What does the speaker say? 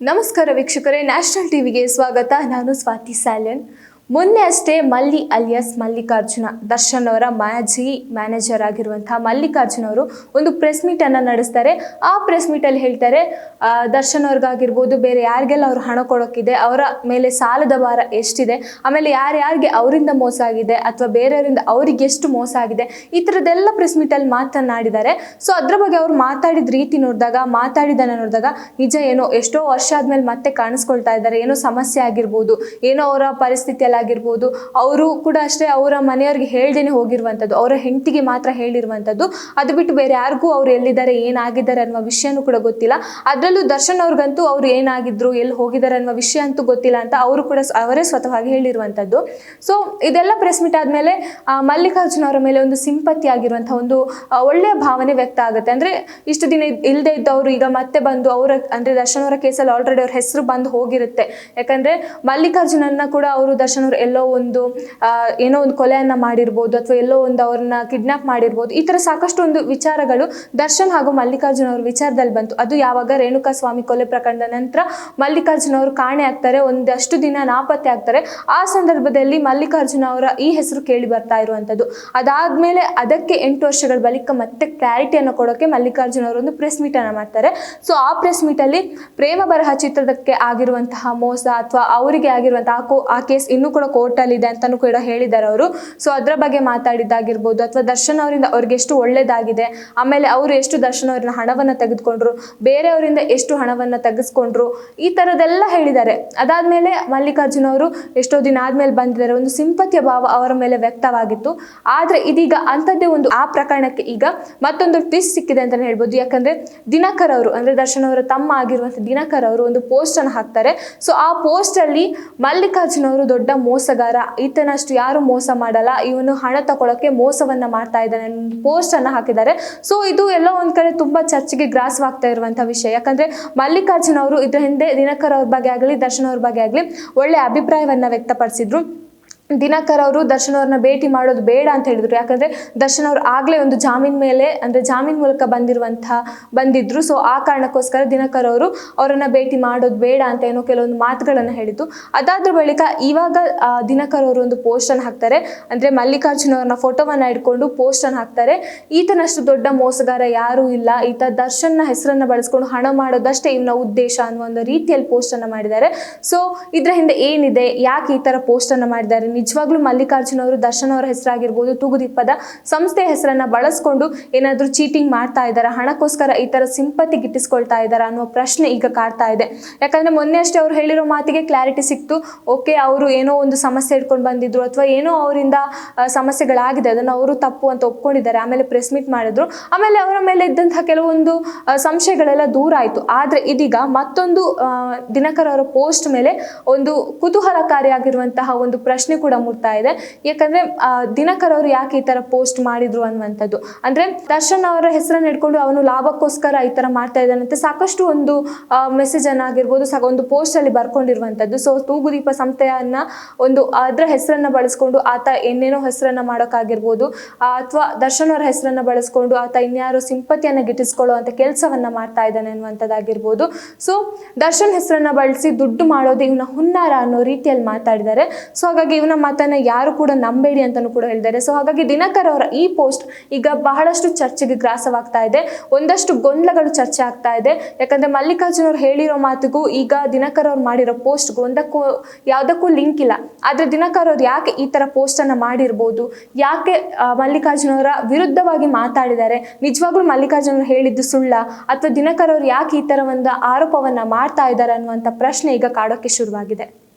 ನಮಸ್ಕಾರ ವೀಕ್ಷಕರೇ, ನ್ಯಾಷನಲ್ ಟಿವಿಗೆ ಸ್ವಾಗತ. ನಾನು ಸ್ವಾತಿ ಸಾಲ್ಯನ್. ಮೊನ್ನೆ ಅಷ್ಟೇ ಮಲ್ಲಿ ಅಲಿಯಾಸ್ ಮಲ್ಲಿಕಾರ್ಜುನ, ದರ್ಶನ್ ಅವರ ಮಾಜಿ ಮ್ಯಾನೇಜರ್ ಆಗಿರುವಂತಹ ಮಲ್ಲಿಕಾರ್ಜುನ್ ಅವರು ಒಂದು ಪ್ರೆಸ್ ಮೀಟ್ ಅನ್ನ ನಡೆಸ್ತಾರೆ. ಆ ಪ್ರೆಸ್ ಮೀಟ್ ಅಲ್ಲಿ ಹೇಳ್ತಾರೆ, ದರ್ಶನ್ ಅವ್ರಿಗಾಗಿರ್ಬೋದು, ಬೇರೆ ಯಾರಿಗೆಲ್ಲ ಅವ್ರು ಹಣ ಕೊಡೋಕ್ಕಿದೆ, ಅವರ ಮೇಲೆ ಸಾಲದ ಭಾರ ಎಷ್ಟಿದೆ, ಆಮೇಲೆ ಯಾರ್ಯಾರಿಗೆ ಅವರಿಂದ ಮೋಸ ಆಗಿದೆ ಅಥವಾ ಬೇರೆಯವರಿಂದ ಅವ್ರಿಗೆ ಎಷ್ಟು ಮೋಸ ಆಗಿದೆ, ಈ ಥರದ್ದೆಲ್ಲ ಪ್ರೆಸ್ ಮೀಟ್ ಅಲ್ಲಿ ಮಾತನಾಡಿದ್ದಾರೆ. ಸೊ ಅದ್ರ ಬಗ್ಗೆ ಅವ್ರು ಮಾತಾಡಿದ ರೀತಿ ನೋಡಿದಾಗ, ಮಾತಾಡಿದನ್ನ ನೋಡಿದಾಗ ನಿಜ ಏನೋ ಎಷ್ಟೋ ವರ್ಷ ಆದ್ಮೇಲೆ ಮತ್ತೆ ಕಾಣಿಸ್ಕೊಳ್ತಾ ಇದ್ದಾರೆ. ಏನೋ ಸಮಸ್ಯೆ ಆಗಿರ್ಬೋದು, ಏನೋ ಅವರ ಪರಿಸ್ಥಿತಿಯಲ್ಲಿ ಆಗಿರ್ಬೋದು, ಅವರು ಕೂಡ ಅಷ್ಟೇ ಅವರ ಮನೆಯವರಿಗೆ ಹೇಳ್ದೇನೆ ಹೋಗಿರುವಂಥದ್ದು, ಅವರ ಹೆಂಡತಿಗೆ ಮಾತ್ರ ಹೇಳಿರುವಂಥದ್ದು. ಅದು ಬಿಟ್ಟು ಬೇರೆ ಯಾರಿಗೂ ಅವ್ರು ಎಲ್ಲಿದ್ದಾರೆ, ಏನಾಗಿದ್ದಾರೆ ಅನ್ನುವ ವಿಷಯನೂ ಕೂಡ ಗೊತ್ತಿಲ್ಲ. ಅದರಲ್ಲೂ ದರ್ಶನ್ ಅವ್ರಿಗಂತೂ ಅವ್ರು ಏನಾಗಿದ್ರು, ಎಲ್ಲಿ ಹೋಗಿದ್ದಾರೆ ಅನ್ನುವ ವಿಷಯ ಅಂತೂ ಗೊತ್ತಿಲ್ಲ ಅಂತ ಅವರು ಕೂಡ ಅವರೇ ಸ್ವತಃವಾಗಿ ಹೇಳಿರುವಂಥದ್ದು. ಸೊ ಇದೆಲ್ಲ ಪ್ರೆಸ್ ಮೀಟ್ ಆದಮೇಲೆ ಮಲ್ಲಿಕಾರ್ಜುನ್ ಅವರ ಮೇಲೆ ಒಂದು ಸಿಂಪತಿ ಆಗಿರುವಂಥ ಒಂದು ಒಳ್ಳೆಯ ಭಾವನೆ ವ್ಯಕ್ತ ಆಗುತ್ತೆ. ಅಂದರೆ ಇಷ್ಟು ದಿನ ಇಲ್ಲದೆ ಇದ್ದವರು ಈಗ ಮತ್ತೆ ಬಂದು ಅವರ ಅಂದರೆ ದರ್ಶನ್ ಅವರ ಕೇಸಲ್ಲಿ ಆಲ್ರೆಡಿ ಅವ್ರ ಹೆಸರು ಬಂದು ಹೋಗಿರುತ್ತೆ. ಯಾಕಂದರೆ ಮಲ್ಲಿಕಾರ್ಜುನನ್ನ ಕೂಡ ಅವರು ದರ್ಶನ್ ಎಲ್ಲೋ ಒಂದು ಏನೋ ಒಂದು ಕೊಲೆಯನ್ನ ಮಾಡಿರ್ಬೋದು ಅಥವಾ ಎಲ್ಲೋ ಒಂದು ಅವ್ರನ್ನ ಕಿಡ್ನಾಪ್ ಮಾಡಿರ್ಬೋದು. ಈ ತರ ಸಾಕಷ್ಟು ಒಂದು ವಿಚಾರಗಳು ದರ್ಶನ್ ಹಾಗೂ ಮಲ್ಲಿಕಾರ್ಜುನ್ ಅವ್ರ ವಿಚಾರದಲ್ಲಿ ಬಂತು. ಅದು ಯಾವಾಗ ರೇಣುಕಾ ಸ್ವಾಮಿ ಕೊಲೆ ಪ್ರಕರಣದ ನಂತರ ಮಲ್ಲಿಕಾರ್ಜುನ್ ಅವರು ಕಾಣೆ ಆಗ್ತಾರೆ, ಒಂದಷ್ಟು ದಿನ ನಾಪತ್ತೆ ಆಗ್ತಾರೆ. ಆ ಸಂದರ್ಭದಲ್ಲಿ ಮಲ್ಲಿಕಾರ್ಜುನ್ ಅವರ ಈ ಹೆಸರು ಕೇಳಿ ಬರ್ತಾ ಇರುವಂತದ್ದು. ಅದಾದ್ಮೇಲೆ ಅದಕ್ಕೆ 8 ವರ್ಷಗಳ ಬಳಿಕ ಮತ್ತೆ ಕ್ಲಾರಿಟಿಯನ್ನು ಕೊಡೋಕೆ ಮಲ್ಲಿಕಾರ್ಜುನ್ ಅವರು ಒಂದು ಪ್ರೆಸ್ ಮೀಟ್ ಅನ್ನ ಮಾಡ್ತಾರೆ. ಸೊ ಆ ಪ್ರೆಸ್ ಮೀಟ್ ಅಲ್ಲಿ ಪ್ರೇಮ ಬರಹ ಚಿತ್ರದಕ್ಕೆ ಆಗಿರುವಂತಹ ಮೋಸ ಅಥವಾ ಅವರಿಗೆ ಆಗಿರುವಂತಹ ಆ ಕೇಸ್ ಇನ್ನೂ ಕೂಡ ಕೋರ್ಟಲ್ಲಿ ಇದೆ ಅಂತಾನು ಕೂಡ ಹೇಳಿದ್ದಾರೆ ಅವರು. ಸೊ ಅದರ ಬಗ್ಗೆ ಮಾತಾಡಿದ್ದಾಗಿರ್ಬೋದು, ಅಥವಾ ದರ್ಶನ್ ಅವರಿಂದ ಅವ್ರಿಗೆ ಎಷ್ಟು ಒಳ್ಳೇದಾಗಿದೆ, ಆಮೇಲೆ ಅವರು ಎಷ್ಟು ದರ್ಶನ್ ಅವ್ರನ್ನ ಹಣವನ್ನ ತೆಗೆದುಕೊಂಡ್ರು, ಬೇರೆಯವರಿಂದ ಎಷ್ಟು ಹಣವನ್ನ ತೆಗೆಸ್ಕೊಂಡ್ರು, ಈ ತರದೆಲ್ಲ ಹೇಳಿದ್ದಾರೆ. ಅದಾದ್ಮೇಲೆ ಮಲ್ಲಿಕಾರ್ಜುನ್ ಅವರು ಎಷ್ಟೋ ದಿನ ಆದ್ಮೇಲೆ ಬಂದಿದ್ದಾರೆ. ಒಂದು ಸಿಂಪತಿಯ ಭಾವ ಅವರ ಮೇಲೆ ವ್ಯಕ್ತವಾಗಿತ್ತು. ಆದ್ರೆ ಇದೀಗ ಅಂಥದ್ದೇ ಒಂದು ಆ ಪ್ರಕರಣಕ್ಕೆ ಈಗ ಮತ್ತೊಂದು ಟ್ವಿಸ್ಟ್ ಸಿಕ್ಕಿದೆ ಅಂತಾನೆ ಹೇಳ್ಬೋದು. ಯಾಕಂದ್ರೆ ದಿನಕರ್ ಅವರು ಅಂದ್ರೆ ದರ್ಶನ್ ಅವರ ತಮ್ಮ ಆಗಿರುವಂತಹ ದಿನಕರ್ ಅವರು ಒಂದು ಪೋಸ್ಟ್ ಅನ್ನು ಹಾಕ್ತಾರೆ. ಸೊ ಆ ಪೋಸ್ಟ್ ಅಲ್ಲಿ ಮಲ್ಲಿಕಾರ್ಜುನ್ ಅವರು ದೊಡ್ಡ ಮೋಸಗಾರ, ಈತನಷ್ಟು ಯಾರು ಮೋಸ ಮಾಡಲ್ಲ, ಇವನು ಹಣ ತಗೊಳಕ್ಕೆ ಮೋಸವನ್ನ ಮಾಡ್ತಾ ಇದ್ದಾನೆ ಪೋಸ್ಟ್ ಅನ್ನ ಹಾಕಿದ್ದಾರೆ. ಸೊ ಇದು ಎಲ್ಲ ಒಂದ್ ಕಡೆ ತುಂಬಾ ಚರ್ಚೆಗೆ ಗ್ರಾಸವಾಗ್ತಾ ಇರುವಂತಹ ವಿಷಯ. ಯಾಕಂದ್ರೆ ಮಲ್ಲಿಕಾರ್ಜುನ್ ಅವರು ಇದ್ರ ಹಿಂದೆ ದಿನಕರ್ ಅವ್ರ ಬಗ್ಗೆ ಆಗಲಿ ದರ್ಶನ್ ಅವ್ರ ಬಗ್ಗೆ ಆಗಲಿ ಒಳ್ಳೆ ಅಭಿಪ್ರಾಯವನ್ನ ವ್ಯಕ್ತಪಡಿಸಿದ್ರು. ದಿನಕರ್ ಅವರು ದರ್ಶನ್ ಅವ್ರನ್ನ ಭೇಟಿ ಮಾಡೋದು ಬೇಡ ಅಂತ ಹೇಳಿದ್ರು. ಯಾಕಂದ್ರೆ ದರ್ಶನ್ ಅವ್ರು ಆಗ್ಲೇ ಒಂದು ಜಾಮೀನ್ ಮೇಲೆ ಅಂದ್ರೆ ಜಾಮೀನ್ ಮೂಲಕ ಬಂದಿದ್ರು. ಸೊ ಆ ಕಾರಣಕ್ಕೋಸ್ಕರ ದಿನಕರ್ ಅವರು ಅವರನ್ನ ಭೇಟಿ ಮಾಡೋದು ಬೇಡ ಅಂತ ಏನೋ ಕೆಲವೊಂದು ಮಾತುಗಳನ್ನ ಹೇಳಿದ್ದು. ಅದಾದ್ರ ಬಳಿಕ ಇವಾಗ ದಿನಕರ್ ಅವರು ಒಂದು ಪೋಸ್ಟ್ ಅನ್ನು ಹಾಕ್ತಾರೆ. ಅಂದ್ರೆ ಮಲ್ಲಿಕಾರ್ಜುನ್ ಅವ್ರನ್ನ ಫೋಟೋವನ್ನ ಇಟ್ಕೊಂಡು ಪೋಸ್ಟ್ ಅನ್ನು ಹಾಕ್ತಾರೆ. ಈತನಷ್ಟು ದೊಡ್ಡ ಮೋಸಗಾರ ಯಾರು ಇಲ್ಲ, ಈತ ದರ್ಶನ್ನ ಹೆಸರನ್ನ ಬಳಸ್ಕೊಂಡು ಹಣ ಮಾಡೋದಷ್ಟೇ ಇವನ ಉದ್ದೇಶ ಅನ್ನುವ ಒಂದು ರೀತಿಯಲ್ಲಿ ಪೋಸ್ಟ್ ಅನ್ನ ಮಾಡಿದ್ದಾರೆ. ಸೊ ಇದ್ರ ಹಿಂದೆ ಏನಿದೆ, ಯಾಕೆ ಈ ತರ ಪೋಸ್ಟ್ ಅನ್ನ ಮಾಡಿದ್ದಾರೆ, ನಿಜವಾಗ್ಲೂ ಮಲ್ಲಿಕಾರ್ಜುನ್ ಅವರು ದರ್ಶನ್ ಅವರ ಹೆಸರಾಗಿರ್ಬೋದು, ತೂಗುದೀಪದ ಸಂಸ್ಥೆಯ ಹೆಸರನ್ನ ಬಳಸ್ಕೊಂಡು ಏನಾದ್ರೂ ಚೀಟಿಂಗ್ ಮಾಡ್ತಾ ಇದ್ದಾರಾ, ಹಣಕ್ಕೋಸ್ಕರ ಈ ತರ ಸಿಂಪತಿ ಗಿಟ್ಟಿಸ್ಕೊಳ್ತಾ ಇದ್ದಾರಾ ಅನ್ನೋ ಪ್ರಶ್ನೆ ಈಗ ಕಾಡ್ತಾ ಇದೆ. ಯಾಕಂದ್ರೆ ಮೊನ್ನೆ ಅಷ್ಟೇ ಅವ್ರು ಹೇಳಿರೋ ಮಾತಿಗೆ ಕ್ಲಾರಿಟಿ ಸಿಕ್ತು. ಓಕೆ, ಅವರು ಏನೋ ಒಂದು ಸಮಸ್ಯೆ ಇಟ್ಕೊಂಡು ಬಂದಿದ್ರು ಅಥವಾ ಏನೋ ಅವರಿಂದ ಸಮಸ್ಯೆಗಳಾಗಿದೆ, ಅದನ್ನು ಅವರು ತಪ್ಪು ಅಂತ ಒಪ್ಕೊಂಡಿದ್ದಾರೆ. ಆಮೇಲೆ ಪ್ರೆಸ್ ಮೀಟ್ ಮಾಡಿದ್ರು. ಆಮೇಲೆ ಅವರ ಮೇಲೆ ಇದ್ದಂತಹ ಕೆಲವೊಂದು ಸಂಶಯಗಳೆಲ್ಲ ದೂರ ಆಯ್ತು. ಆದ್ರೆ ಇದೀಗ ಮತ್ತೊಂದು ದಿನಕರ್ ಅವರ ಪೋಸ್ಟ್ ಮೇಲೆ ಒಂದು ಕುತೂಹಲಕಾರಿಯಾಗಿರುವಂತಹ ಒಂದು ಪ್ರಶ್ನೆ ಕೂಡ ಮೂಡ್ತಾ ಇದೆ. ಯಾಕಂದ್ರೆ ದಿನಕರ್ ಅವರು ಯಾಕೆ ಈ ತರ ಪೋಸ್ಟ್ ಮಾಡಿದ್ರು ಅನ್ನುವಂಥದ್ದು. ಅಂದ್ರೆ ದರ್ಶನ್ ಅವರ ಹೆಸರನ್ನ ಇಟ್ಕೊಂಡು ಅವನು ಲಾಭಕ್ಕೋಸ್ಕರ ಈ ತರ ಮಾಡ್ತಾ ಇದ್ದಾನಂತೆ ಸಾಕಷ್ಟು ಒಂದು ಮೆಸೇಜ್ ಅನ್ನ ಆಗಿರ್ಬೋದು, ಒಂದು ಪೋಸ್ಟ್ ಅಲ್ಲಿ ಬರ್ಕೊಂಡಿರುವಂತದ್ದು. ಸೊ ತೂಗುದೀಪ ಸಂಸ್ಥೆಯನ್ನ ಒಂದು ಅದರ ಹೆಸರನ್ನ ಬಳಸ್ಕೊಂಡು ಆತ ಏನೇನೋ ಹೆಸರನ್ನ ಮಾಡೋಕ್ಕಾಗಿರ್ಬೋದು, ಅಥವಾ ದರ್ಶನ್ ಅವರ ಹೆಸರನ್ನ ಬಳಸ್ಕೊಂಡು ಆತ ಇನ್ಯಾರು ಸಿಂಪತಿಯನ್ನ ಗಿಟ್ಟಿಸ್ಕೊಳ್ಳುವಂತ ಕೆಲಸವನ್ನ ಮಾಡ್ತಾ ಇದ್ದಾನೆ ಅನ್ನುವಂಥದ್ದಾಗಿರ್ಬೋದು. ಸೊ ದರ್ಶನ್ ಹೆಸರನ್ನ ಬಳಸಿ ದುಡ್ಡು ಮಾಡೋದು ಇವನ ಹುನ್ನಾರ ಅನ್ನೋ ರೀತಿಯಲ್ಲಿ ಮಾತಾಡಿದ್ದಾರೆ. ಸೊ ಹಾಗಾಗಿ ಇವನ ಮಾತನ್ನ ಯಾರು ಕೂಡ ನಂಬೇಡಿ ಅಂತಾನು ಕೂಡ ಹೇಳಿದ್ದಾರೆ. ಸೊ ಹಾಗಾಗಿ ದಿನಕರ್ ಅವರ ಈ ಪೋಸ್ಟ್ ಈಗ ಬಹಳಷ್ಟು ಚರ್ಚೆಗೆ ಗ್ರಾಸವಾಗ್ತಾ ಇದೆ. ಒಂದಷ್ಟು ಗೊಂದಲಗಳು ಚರ್ಚೆ ಆಗ್ತಾ ಇದೆ. ಯಾಕಂದ್ರೆ ಮಲ್ಲಿಕಾರ್ಜುನ್ ಅವ್ರು ಹೇಳಿರೋ ಮಾತಿಗೂ ಈಗ ದಿನಕರ್ ಅವ್ರು ಮಾಡಿರೋ ಪೋಸ್ಟ್ಗೂ ಒಂದಕ್ಕೂ ಯಾವುದಕ್ಕೂ ಲಿಂಕ್ ಇಲ್ಲ. ಆದ್ರೆ ದಿನಕರ್ ಅವ್ರು ಯಾಕೆ ಈ ತರ ಪೋಸ್ಟ್ ಅನ್ನ ಮಾಡಿರ್ಬೋದು, ಯಾಕೆ ಮಲ್ಲಿಕಾರ್ಜುನ್ ಅವರ ವಿರುದ್ಧವಾಗಿ ಮಾತಾಡಿದ್ದಾರೆ, ನಿಜವಾಗ್ಲೂ ಮಲ್ಲಿಕಾರ್ಜುನ್ ಅವ್ರು ಹೇಳಿದ್ದು ಸುಳ್ಳ, ಅಥವಾ ದಿನಕರ್ ಅವ್ರು ಯಾಕೆ ಈ ತರ ಒಂದು ಆರೋಪವನ್ನ ಮಾಡ್ತಾ ಇದ್ದಾರೆ ಅನ್ನುವಂಥ ಪ್ರಶ್ನೆ ಈಗ ಕಾಡೋಕೆ ಶುರುವಾಗಿದೆ.